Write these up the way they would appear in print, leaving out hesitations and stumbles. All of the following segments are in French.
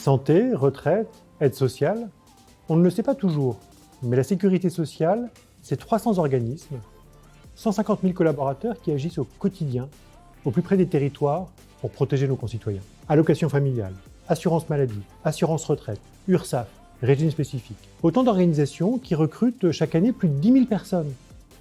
Santé, retraite, aide sociale, on ne le sait pas toujours, mais la sécurité sociale, c'est 300 organismes, 150 000 collaborateurs qui agissent au quotidien, au plus près des territoires, pour protéger nos concitoyens. Allocation familiale, assurance maladie, assurance retraite, URSSAF, régime spécifique. Autant d'organisations qui recrutent chaque année plus de 10 000 personnes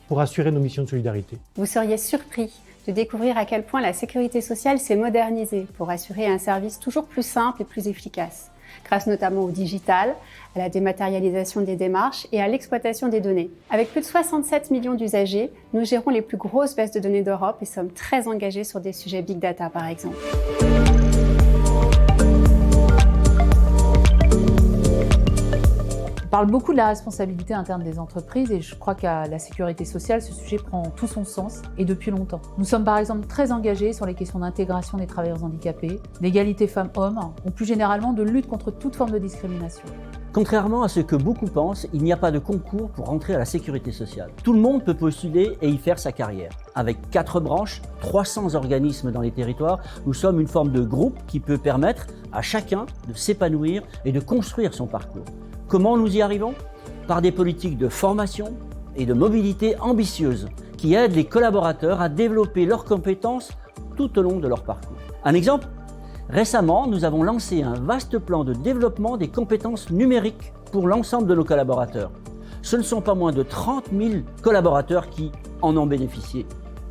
pour assurer nos missions de solidarité. Vous seriez surpris de découvrir à quel point la sécurité sociale s'est modernisée pour assurer un service toujours plus simple et plus efficace, grâce notamment au digital, à la dématérialisation des démarches et à l'exploitation des données. Avec plus de 67 millions d'usagers, nous gérons les plus grosses bases de données d'Europe et sommes très engagés sur des sujets Big Data par exemple. On parle beaucoup de la responsabilité interne des entreprises et je crois qu'à la sécurité sociale, ce sujet prend tout son sens et depuis longtemps. Nous sommes par exemple très engagés sur les questions d'intégration des travailleurs handicapés, d'égalité femmes-hommes ou plus généralement de lutte contre toute forme de discrimination. Contrairement à ce que beaucoup pensent, il n'y a pas de concours pour rentrer à la sécurité sociale. Tout le monde peut postuler et y faire sa carrière. Avec 4 branches, 300 organismes dans les territoires, nous sommes une forme de groupe qui peut permettre à chacun de s'épanouir et de construire son parcours. Comment nous y arrivons? Par des politiques de formation et de mobilité ambitieuses qui aident les collaborateurs à développer leurs compétences tout au long de leur parcours. Un exemple? Récemment, nous avons lancé un vaste plan de développement des compétences numériques pour l'ensemble de nos collaborateurs. Ce ne sont pas moins de 30 000 collaborateurs qui en ont bénéficié.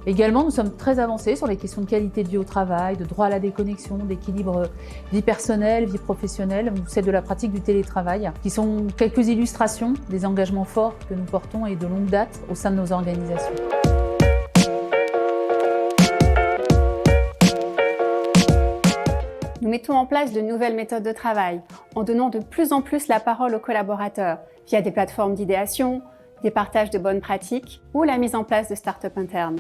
Également, nous sommes très avancés sur les questions de qualité de vie au travail, de droit à la déconnexion, d'équilibre vie personnelle, vie professionnelle, ou celle de la pratique du télétravail, qui sont quelques illustrations des engagements forts que nous portons et de longue date au sein de nos organisations. Nous mettons en place de nouvelles méthodes de travail en donnant de plus en plus la parole aux collaborateurs via des plateformes d'idéation, des partages de bonnes pratiques ou la mise en place de start-up internes.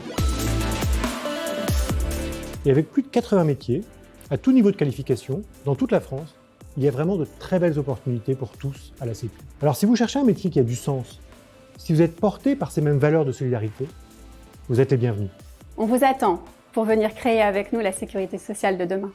Et avec plus de 80 métiers, à tout niveau de qualification, dans toute la France, il y a vraiment de très belles opportunités pour tous à la Sécu. Alors si vous cherchez un métier qui a du sens, si vous êtes porté par ces mêmes valeurs de solidarité, vous êtes les bienvenus. On vous attend pour venir créer avec nous la sécurité sociale de demain.